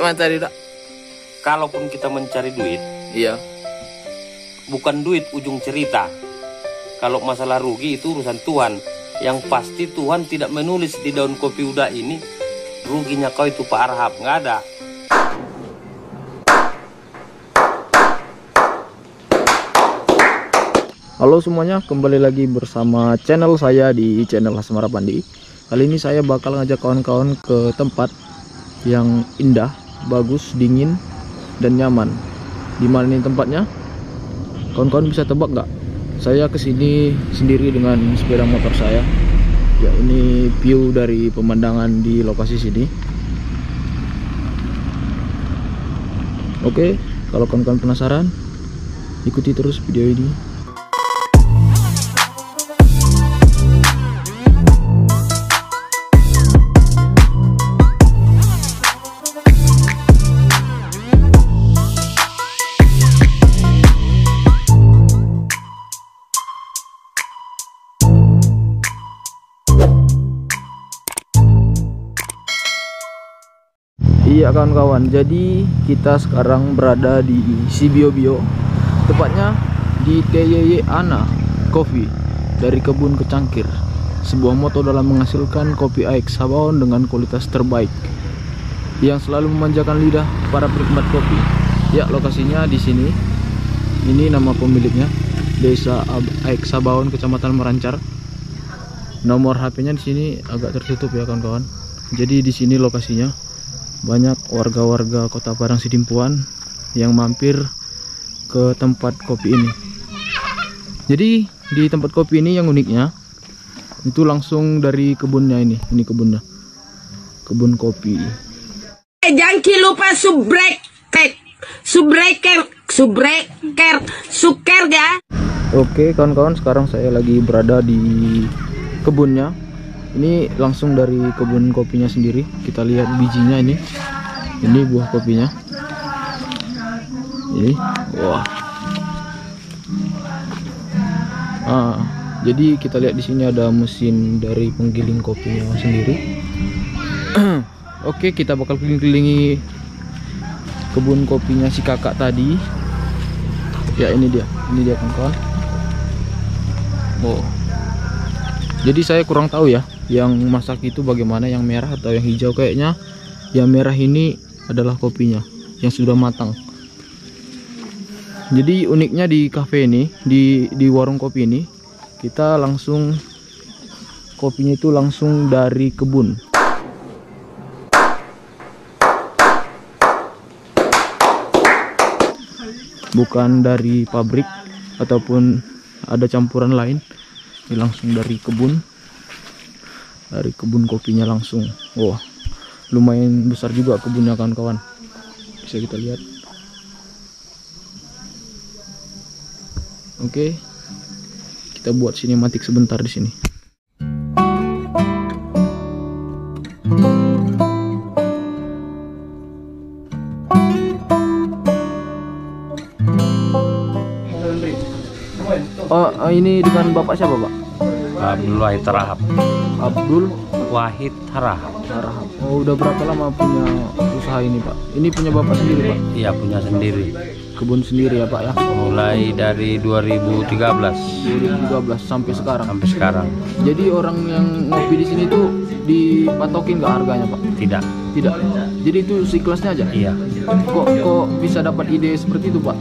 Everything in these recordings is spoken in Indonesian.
Bagaimana tadi, Dak? Kalaupun kita mencari duit, Iya. bukan duit ujung cerita. Kalau masalah rugi itu urusan Tuhan. Yang pasti Tuhan tidak menulis di daun kopi udah ini ruginya kau itu Pak Arhab, nggak ada. Halo semuanya, kembali lagi bersama channel saya di channel Hasmara Pandi. Kali ini saya bakal ngajak kawan-kawan ke tempat yang indah, bagus, dingin, dan nyaman. Di mana ini tempatnya? Kawan-kawan bisa tebak nggak? Saya kesini sendiri dengan sepeda motor saya. Ya, ini view dari pemandangan di lokasi sini. Oke, kalau kawan-kawan penasaran, ikuti terus video ini. Iya kawan-kawan, jadi kita sekarang berada di Sibiobio, tepatnya di TYY Ana Coffee dari Kebun Kecangkir, sebuah moto dalam menghasilkan kopi AX Sabaon dengan kualitas terbaik yang selalu memanjakan lidah para penikmat kopi. Ya, lokasinya di sini. Ini nama pemiliknya, Desa AX Sabaon, Kecamatan Merancar. Nomor HP-nya di sini agak tertutup ya kawan-kawan. Jadi di sini lokasinya banyak warga-warga Kota Padang Sidimpuan yang mampir ke tempat kopi ini. Jadi di tempat kopi ini yang uniknya itu langsung dari kebunnya ini kebunnya, kebun kopi. Jangan lupa suker ya. Oke kawan-kawan, sekarang saya lagi berada di kebunnya. Ini langsung dari kebun kopinya sendiri. Kita lihat bijinya ini. Ini buah kopinya. Ini, wah. Jadi kita lihat di sini ada mesin dari penggiling kopinya sendiri. Oke, kita bakal keliling-kelingi kebun kopinya si kakak tadi. Ya, ini dia kawan-kawan. Oh. Jadi saya kurang tahu ya, yang masak itu bagaimana, yang merah atau yang hijau. Kayaknya yang merah ini adalah kopinya yang sudah matang. Jadi uniknya di cafe ini, di warung kopi ini, kita langsung kopinya itu langsung dari kebun. Bukan dari pabrik ataupun ada campuran lain. Ini langsung dari kebun kopinya langsung. Wah, lumayan besar juga kebunnya kawan-kawan, bisa kita lihat. Oke, kita buat sinematik sebentar di sini. Oh, ini dengan bapak siapa, Pak? Abdul Wahid Harahap. Abdul Wahid Harahap. Oh, udah berapa lama punya usaha ini, Pak? Ini punya bapak sendiri, Pak? Iya, punya sendiri. Kebun sendiri ya, Pak ya? Mulai dari 2013 sampai sekarang. sampai sekarang. Jadi orang yang ngopi di sini tuh dipatokin nggak harganya, Pak? Tidak. Tidak. Jadi itu seikhlasnya aja? Iya. Kok bisa dapat ide seperti itu, Pak?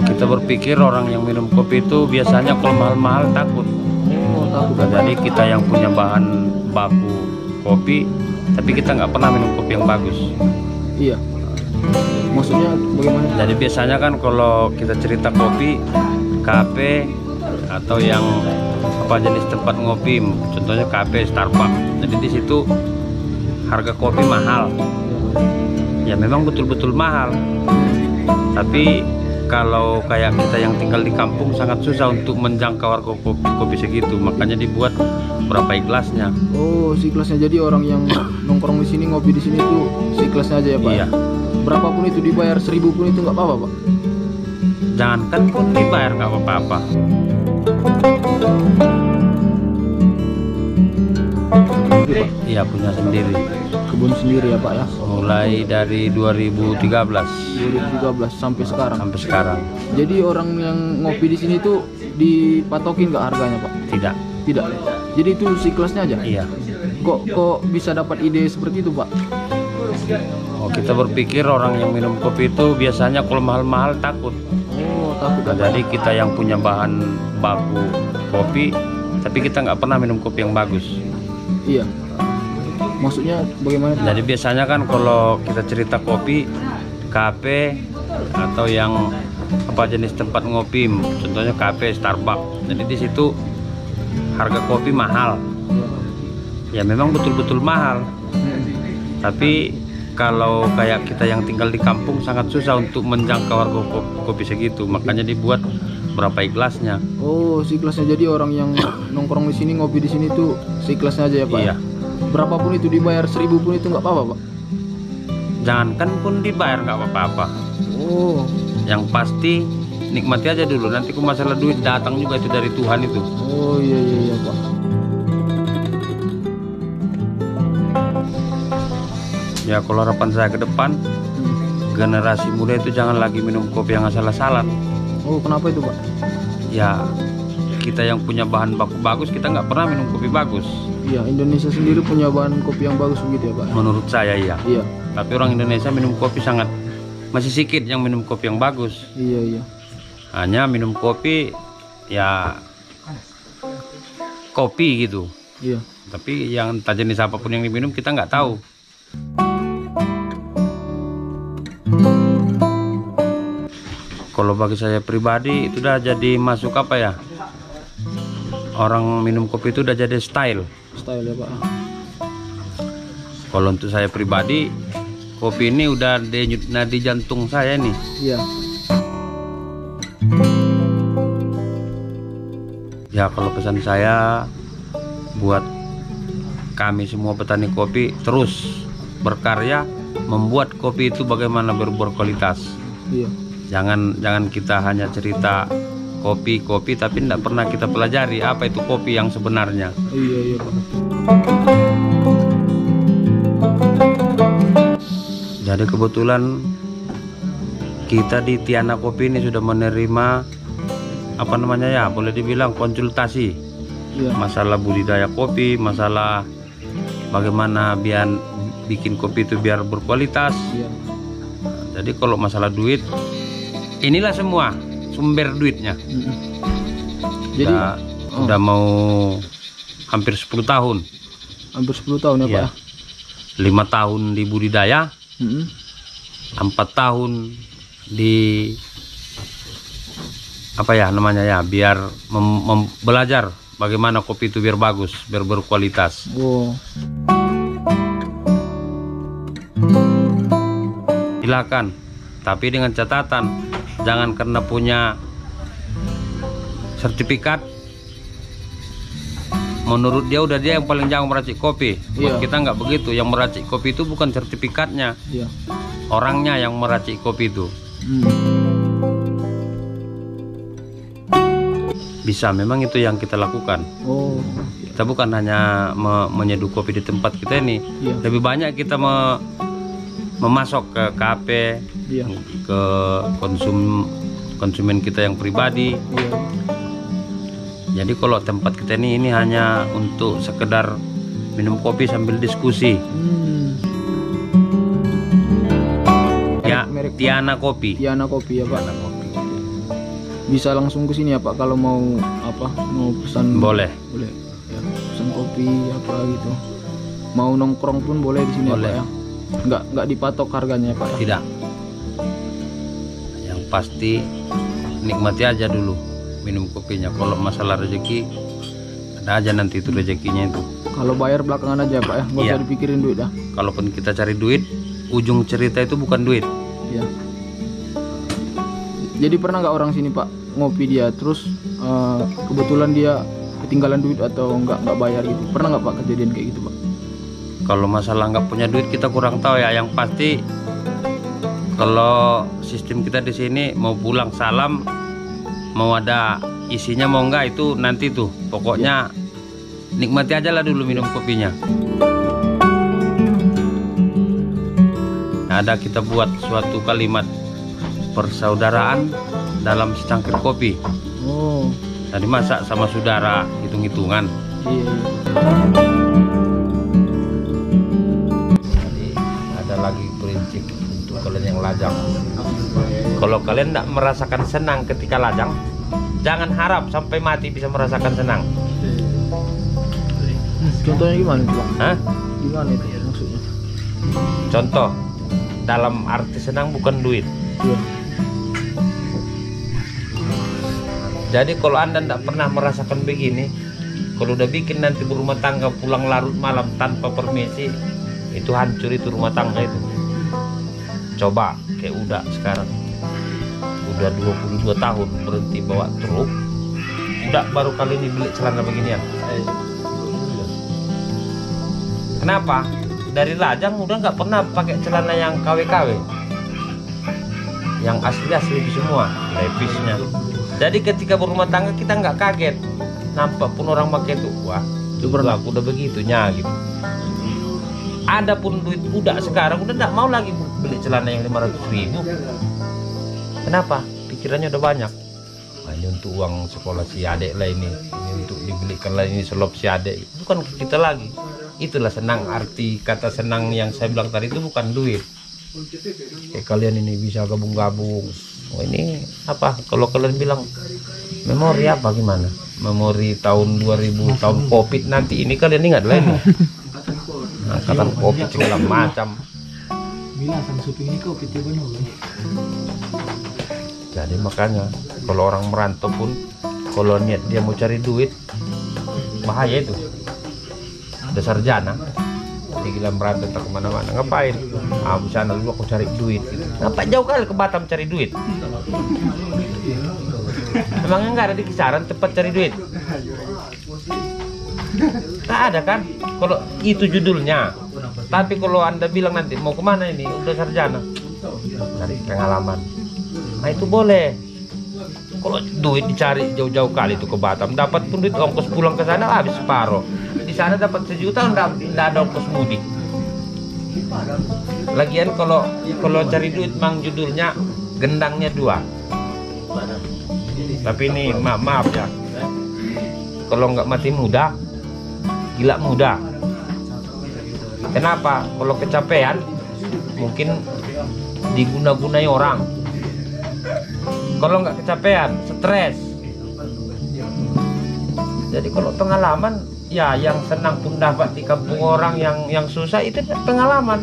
Oh, kita berpikir orang yang minum kopi itu biasanya kalau mahal-mahal takut. Oh, takut. Jadi kita yang punya bahan baku kopi, tapi kita nggak pernah minum kopi yang bagus. Iya. Maksudnya bagaimana? Jadi biasanya kan kalau kita cerita kopi, kafe atau yang apa jenis tempat ngopi, contohnya kafe, Starbucks. Jadi di situ harga kopi mahal. Ya memang betul-betul mahal. Tapi kalau kayak kita yang tinggal di kampung sangat susah untuk menjangkau harga kopi segitu. Makanya dibuat berapa ikhlasnya. Oh, seikhlasnya. Jadi orang yang nongkrong di sini, ngopi di sini tuh seikhlasnya aja ya, Pak? Iya. Berapapun itu dibayar, 1000 pun itu nggak apa-apa, Pak? Jangankan pun dibayar nggak apa-apa. kopi Pak? Iya, punya sendiri. Kebun sendiri ya Pak ya? Mulai dari 2013 2013 sampai sekarang. sampai sekarang. Jadi orang yang ngopi di sini tuh dipatokin nggak harganya Pak? Tidak. Tidak. Jadi itu siklusnya aja. Iya. Kok bisa dapat ide seperti itu Pak? Oh, kita berpikir orang yang minum kopi itu biasanya kalau mahal-mahal takut. Oh, takut Nah, apa? jadi kita yang punya bahan baku kopi, tapi kita nggak pernah minum kopi yang bagus. Iya. Maksudnya bagaimana Pak? Jadi biasanya kan kalau kita cerita kopi, kafe atau yang apa jenis tempat ngopi, contohnya kafe, Starbucks. Jadi di situ harga kopi mahal. Ya memang betul-betul mahal. Tapi kalau kayak kita yang tinggal di kampung sangat susah untuk menjangkau harga kopi segitu. Makanya dibuat berapa gelasnya. Oh, siklusnya. Jadi orang yang nongkrong di sini, ngopi di sini tuh siklusnya aja ya Pak? Iya. Berapapun itu dibayar 1.000 pun itu nggak apa-apa Pak? Jangankan pun dibayar nggak apa-apa. Oh. Yang pasti nikmati aja dulu. Nanti ku masalah duit datang juga itu dari Tuhan itu. Oh iya Pak. Ya kalau harapan saya ke depan, generasi muda itu jangan lagi minum kopi yang asal-asalan. Oh, kenapa itu Pak? Ya kita yang punya bahan baku bagus, kita nggak pernah minum kopi bagus. Iya, Indonesia sendiri punya bahan kopi yang bagus begitu ya Pak? Menurut saya iya. Iya. Tapi orang Indonesia minum kopi masih sedikit yang minum kopi yang bagus. Iya. Hanya minum kopi ya kopi gitu. Iya. Tapi yang entah jenis apapun yang diminum kita nggak tahu. Kalau bagi saya pribadi itu udah jadi masuk apa ya? Orang minum kopi itu udah jadi style. Style ya Pak? Kalau untuk saya pribadi, kopi ini udah denyut nadi jantung saya nih. Iya. Ya kalau pesan saya buat kami semua petani kopi, terus berkarya membuat kopi itu bagaimana berkualitas. Iya. Jangan kita hanya cerita kopi tapi tidak pernah kita pelajari apa itu kopi yang sebenarnya. Iya Pak. Jadi kebetulan kita di Tiana Kopi ini sudah menerima apa namanya ya, boleh dibilang konsultasi. Iya. Masalah budidaya kopi, masalah bagaimana biar bikin kopi itu biar berkualitas. Iya. Jadi kalau masalah duit, inilah semua sumber duitnya. Jadi Udah mau hampir 10 tahun. hampir 10 tahun ya Pak? Ya. 5 tahun di budidaya, 4 tahun di apa ya namanya ya, biar belajar bagaimana kopi itu biar bagus, biar berkualitas. Oh. Silakan, tapi dengan catatan jangan karena punya sertifikat menurut dia udah dia yang paling jago meracik kopi. Buat Iya. kita nggak begitu. Yang meracik kopi itu bukan sertifikatnya, Iya. orangnya yang meracik kopi itu. Bisa, memang itu yang kita lakukan. Oh. Kita bukan hanya menyeduh kopi di tempat kita ini. Iya. Lebih banyak kita memasok ke kafe, Iya. ke konsumen kita yang pribadi. Iya. Jadi kalau tempat kita ini hanya untuk sekedar minum kopi sambil diskusi. Ya, Merek Tiana Kopi. Tiana Kopi ya Pak? Bisa langsung ke sini ya Pak kalau mau apa? Mau pesan? Boleh. Boleh. Ya, pesan kopi apa gitu. Mau nongkrong pun boleh di sini Boleh. ya Pak ya? Nggak dipatok harganya ya Pak ya? Tidak. Yang pasti nikmati aja dulu minum kopinya. Kalau masalah rezeki, ada aja nanti itu rezekinya itu. Kalau bayar belakangan aja Pak ya? Nggak Iya. usah dipikirin duit dah. Kalaupun kita cari duit, ujung cerita itu bukan duit. Iya. Jadi pernah nggak orang sini Pak ngopi dia terus kebetulan dia ketinggalan duit atau nggak bayar gitu? Pernah nggak Pak kejadian kayak gitu Pak? Kalau masalah nggak punya duit kita kurang tahu ya. Yang pasti kalau sistem kita di sini mau pulang salam, mau ada isinya mau enggak itu nanti tuh. Pokoknya Nikmati aja lah dulu minum kopinya. Ada kita buat suatu kalimat persaudaraan dalam secangkir kopi. Oh. Tadi masak sama saudara, hitung-hitungan. Iya. Jadi ada lagi prinsip untuk kalian yang lajang. Kalau kalian tidak merasakan senang ketika lajang, jangan harap sampai mati bisa merasakan senang. Contohnya gimana itu, Bang? Hah? Gimana itu maksudnya? Contoh, dalam arti senang bukan duit. Iya. Jadi kalau Anda tidak pernah merasakan begini, kalau udah bikin nanti berumah tangga pulang larut malam tanpa permisi, itu hancur itu rumah tangga itu. Coba kayak udah sekarang udah 22 tahun berhenti bawa truk, udah baru kali ini beli celana beginian. Kenapa? Dari lajang udah nggak pernah pakai celana yang KW-KW, yang asli-asli itu semua, levisnya. Jadi ketika berumah tangga kita nggak kaget, nampak pun orang pakai itu, wah, coba aku udah begitunya gitu. Ada pun duit udah sekarang udah nggak mau lagi beli celana yang 500.000. Kenapa? Pikirannya udah banyak. Nah, ini untuk uang sekolah si adik lah ini untuk dibelikan lah ini selop si adik. Bukan ke kita lagi. Itulah senang, arti kata senang yang saya bilang tadi itu bukan duit. Kayak kalian ini bisa gabung-gabung. Oh ini apa? Kalau kalian bilang memori apa gimana? Memori tahun 2000, tahun Covid nanti ini kalian ingat lah ini. Angkatan Covid segala macam. Jadi makanya kalau orang merantau pun kalau niat dia mau cari duit bahaya itu. Ada sarjana dia gila merantau tak kemana-mana, ngapain? Sana dulu aku cari duit gitu. Ngapain jauh kali ke Batam cari duit? Emangnya nggak ada di kisaran tempat cari duit? Tak ada kan? Kalau itu judulnya. Tapi kalau Anda bilang nanti mau kemana ini, udah sarjana, cari pengalaman, nah itu boleh. Kalau duit dicari jauh-jauh kali itu ke Batam, dapat pun duit ongkos pulang ke sana habis separuh. Di sana dapat 1 juta, nggak ada ongkos mudik. Lagian kalau cari duit mang judulnya gendangnya 2. Tapi ini maaf ya, kalau nggak mati muda, gila muda. Kenapa? Kalau kecapean mungkin diguna-gunai orang. Kalau nggak kecapean, stres. Jadi kalau pengalaman, ya yang senang pun dapat di kampung orang, yang susah itu pengalaman.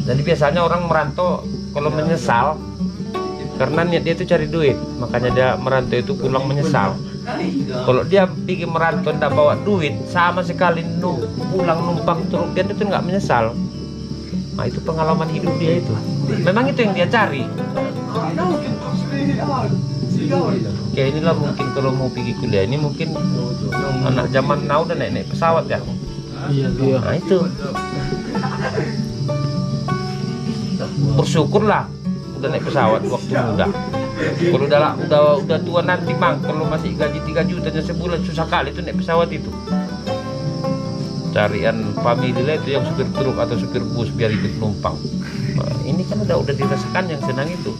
Jadi biasanya orang merantau kalau menyesal karena niat dia itu cari duit, makanya dia merantau itu pulang menyesal. Kalau dia bikin merantau tidak bawa duit sama sekali, pulang numpang truk, dia itu nggak menyesal. Nah itu pengalaman hidup dia itu. Memang itu yang dia cari. Kayak inilah mungkin kalau mau pergi kuliah ini mungkin anak zaman now udah naik pesawat ya. Iya. Nah itu bersyukurlah udah naik pesawat waktu muda. Kalau udah tua nanti mang, kalau masih gaji 3 juta sebulan susah kali itu naik pesawat itu. Carian family lah itu yang supir truk atau supir bus biar ikut numpang. Nah, ini kan udah dirasakan yang senang itu.